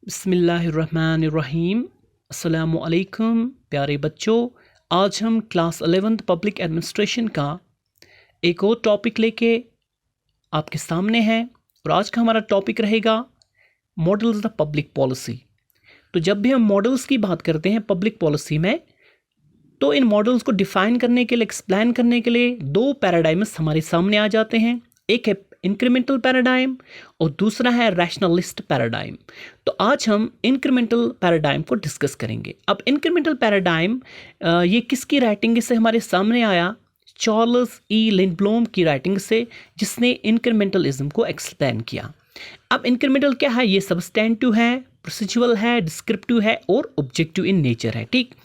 बिस्मिल्लाहिर्रहमानिर्रहीम। अस्सलामुअलैकुम प्यारे बच्चों, आज हम क्लास 11th पब्लिक एडमिनिस्ट्रेशन का एक और टॉपिक लेके आपके सामने हैं और आज का हमारा टॉपिक रहेगा मॉडल्स ऑफ पब्लिक पॉलिसी। तो जब भी हम मॉडल्स की बात करते हैं पब्लिक पॉलिसी में, तो इन मॉडल्स को डिफ़ाइन करने के लिए, एक्सप्लेन करने के लिए दो पैराडाइम्स हमारे सामने आ जाते हैं। एक है इंक्रीमेंटल पैराडाइम और दूसरा है रैशनलिस्ट पैराडाइम। तो आज हम इंक्रीमेंटल पैराडाइम को डिस्कस करेंगे। अब इंक्रीमेंटल पैराडाइम ये किसकी राइटिंग से हमारे सामने आया? चार्ल्स ई लिंडब्लॉम की राइटिंग से, जिसने इंक्रीमेंटलिज्म को एक्सप्लेन किया। अब इंक्रीमेंटल क्या है? ये सब्सटेंटिव है, प्रोसीजुरल है, डिस्क्रिप्टिव है और ऑब्जेक्टिव इन नेचर है। ठीक,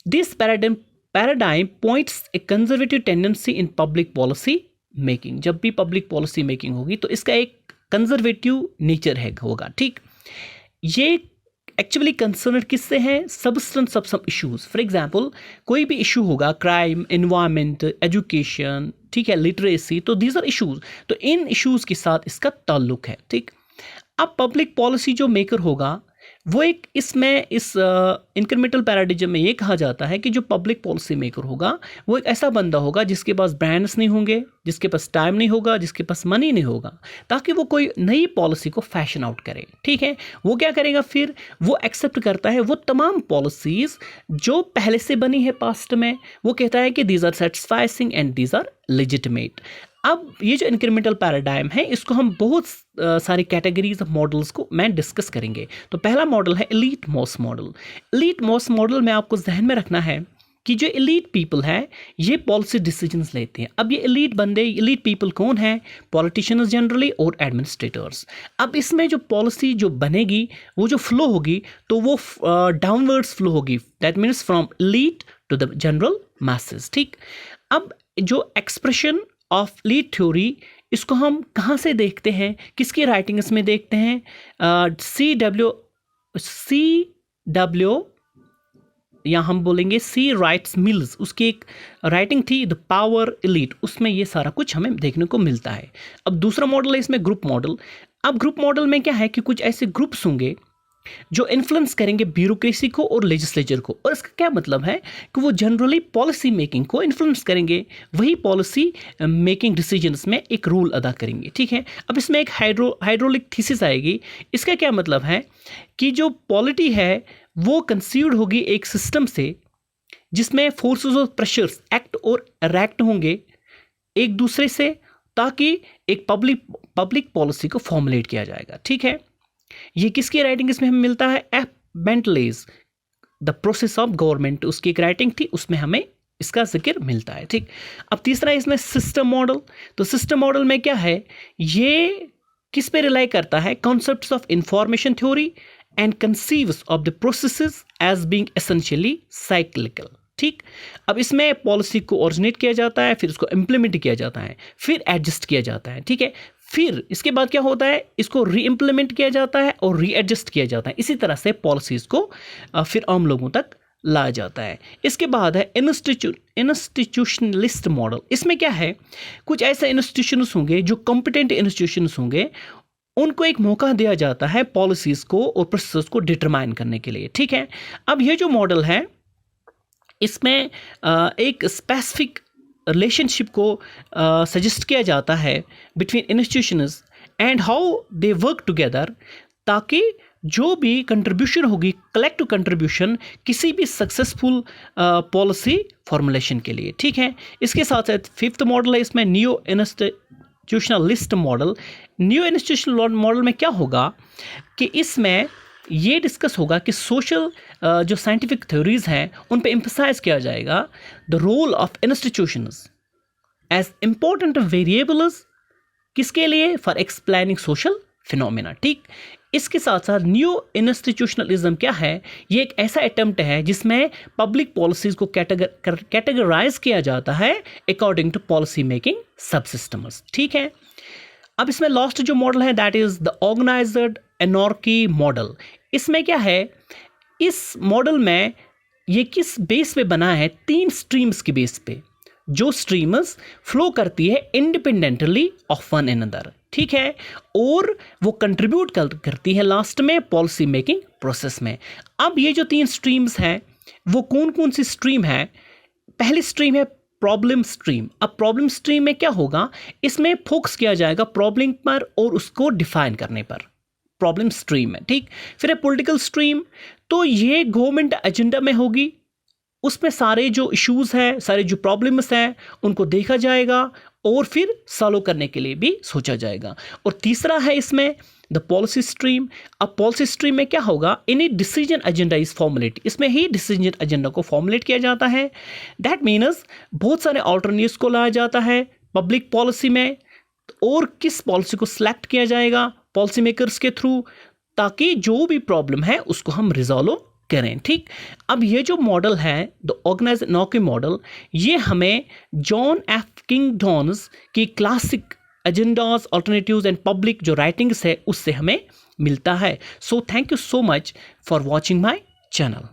this paradigm points A conservative tendency in public policy making. जब भी पब्लिक पॉलिसी मेकिंग होगी तो इसका एक कंजर्वेटिव नेचर है होगा। ठीक, ये एक्चुअली कंसर्न किससे हैं? Substance of some issues. For example, कोई भी इशू होगा, क्राइम, एनवायरनमेंट, एजुकेशन, ठीक है, लिटरेसी, तो दीज आर इश्यूज। तो इन इश्यूज के साथ इसका ताल्लुक है। ठीक, अब पब्लिक पॉलिसी जो मेकर होगा वो एक इस इंक्रीमेंटल पैराडिज्म में ये कहा जाता है कि जो पब्लिक पॉलिसी मेकर होगा वो एक ऐसा बंदा होगा जिसके पास ब्रांड्स नहीं होंगे, जिसके पास टाइम नहीं होगा, जिसके पास मनी नहीं होगा, ताकि वो कोई नई पॉलिसी को फैशन आउट करे। ठीक है, वो क्या करेगा फिर? वो एक्सेप्ट करता है वो तमाम पॉलिसीज़ जो पहले से बनी है पास्ट में। वो कहता है कि these are satisfying and these are legitimate. अब ये जो इंक्रीमेंटल पैराडाइम है, इसको हम बहुत सारी कैटेगरीज ऑफ मॉडल्स को मैं डिस्कस करेंगे। तो पहला मॉडल है elite mass model. Elite mass model में आपको जहन में रखना है कि जो एलीट पीपल है ये पॉलिसी डिसीजंस लेते हैं। अब ये एलीट बंदे, एलीट पीपल कौन है? पॉलिटिशियंस जनरली और एडमिनिस्ट्रेटर्स। अब इसमें जो पॉलिसी जो बनेगी, वो जो फ्लो होगी, तो वो डाउनवर्ड्स फ्लो होगी। That means from elite to the general message. ठीक, अब जो एक्सप्रेशन ऑफ लीड थ्योरी, इसको हम कहाँ से देखते हैं, किसकी राइटिंग्स में देखते हैं? सी डब्ल्यू या हम बोलेंगे सी राइट्स मिल्स, उसकी एक राइटिंग थी द पावर एलीट, उसमें ये सारा कुछ हमें देखने को मिलता है। अब दूसरा मॉडल है इसमें ग्रुप मॉडल। अब ग्रुप मॉडल में क्या है कि कुछ ऐसे ग्रुप्स होंगे जो इन्फ्लुएंस करेंगे ब्यूरोक्रेसी को और लेजिस्लेचर को। और इसका क्या मतलब है कि वो जनरली पॉलिसी मेकिंग को इन्फ्लुएंस करेंगे, वही पॉलिसी मेकिंग डिसीजंस में एक रोल अदा करेंगे। ठीक है, अब इसमें एक हाइड्रोलिक थीसिस आएगी। इसका क्या मतलब है कि जो पॉलिटी है वो कंसीव्ड होगी एक सिस्टम से जिसमें फोर्सेस और प्रेशर्स एक्ट और रिएक्ट होंगे एक दूसरे से, ताकि एक पब्लिक पॉलिसी को फॉर्मुलेट किया जाएगा। ठीक है, ये किसकी राइटिंग इसमें हमें मिलता है? F Bentley's the process of government, उसकी एक राइटिंग थी, उसमें हमें इसका जिक्र मिलता है। ठीक, अब तीसरा है इसमें सिस्टम मॉडल। तो सिस्टम मॉडल में क्या है? ये किस पे रिलाई करता है? Concepts of information theory and conceives of the processes as being essentially cyclical. ठीक, अब इसमें पॉलिसी को ओरिजिनेट किया जाता है, फिर उसको इम्प्लीमेंट किया जाता है, फिर एडजस्ट किया जाता है। ठीक है, फिर इसके बाद क्या होता है? इसको री इम्प्लीमेंट किया जाता है और री एडजस्ट किया जाता है। इसी तरह से पॉलिसीज़ को फिर आम लोगों तक लाया जाता है। इसके बाद है इंस्टीट्यूशनलिस्ट मॉडल। इसमें क्या है? कुछ ऐसे इंस्टीट्यूशंस होंगे जो कॉम्पिटेंट इंस्टीट्यूशंस होंगे, उनको एक मौका दिया जाता है पॉलिसीज़ को और प्रोसेस को डिटरमाइन करने के लिए। ठीक है, अब ये जो मॉडल है इसमें एक स्पेसिफिक रिलेशनशिप को सजेस्ट किया जाता है between institutions and how they work together, ताकि जो भी कंट्रीब्यूशन होगी, कलेक्टिव कंट्रीब्यूशन, किसी भी सक्सेसफुल पॉलिसी फॉर्मुलेशन के लिए। ठीक है, इसके साथ साथ फिफ्थ मॉडल है इसमें new institutionalist model. New institutional model में क्या होगा कि इसमें ये डिस्कस होगा कि सोशल जो साइंटिफिक थ्योरीज हैं उन पे एम्फसाइज किया जाएगा the role of institutions as important variables, किसके लिए? For explaining social phenomena. ठीक, इसके साथ साथ न्यू इंस्टीट्यूशनलिज्म क्या है? ये एक ऐसा अटेम्प्ट है जिसमें पब्लिक पॉलिसीज़ को कैटेगराइज किया जाता है according to policy making subsystems. ठीक है, अब इसमें लास्ट जो मॉडल है that is the organized anarchy model. इसमें क्या है? इस मॉडल में ये किस बेस पे बना है? 3 स्ट्रीम्स के बेस पे, जो स्ट्रीम्स फ्लो करती है इंडिपेंडेंटली ऑफ वन अनदर। ठीक है, और वो कंट्रीब्यूट करती है लास्ट में पॉलिसी मेकिंग प्रोसेस में। अब ये जो 3 स्ट्रीम्स हैं वो कौन कौन सी स्ट्रीम है? पहली स्ट्रीम है प्रॉब्लम स्ट्रीम। अब प्रॉब्लम स्ट्रीम में क्या होगा, इसमें फोकस किया जाएगा प्रॉब्लम पर और उसको डिफाइन करने पर, प्रॉब्लम स्ट्रीम है, ठीक। फिर है पॉलिटिकल स्ट्रीम, तो ये गवर्नमेंट एजेंडा में होगी, उसमें सारे जो इश्यूज हैं, सारे जो प्रॉब्लम्स हैं उनको देखा जाएगा और फिर सॉल्व करने के लिए भी सोचा जाएगा। और तीसरा है इसमें द पॉलिसी स्ट्रीम। अब पॉलिसी स्ट्रीम में क्या होगा, any decision agenda is formulate, इसमें ही डिसीजन एजेंडा को फॉर्मुलेट किया जाता है। दैट मीन्स बहुत सारे ऑल्टरनेटिव्स को लाया जाता है पब्लिक पॉलिसी में, और किस पॉलिसी को सिलेक्ट किया जाएगा पॉलिसी मेकर्स के थ्रू, ताकि जो भी प्रॉब्लम है उसको हम रिजॉल्व करें, ठीक। अब ये जो मॉडल है द ऑर्गेनाइज नॉकी मॉडल, ये हमें जॉन एफ किंगडॉन्स की classic agendas, alternatives and public जो राइटिंग्स है उससे हमें मिलता है। So thank you so much for watching my channel.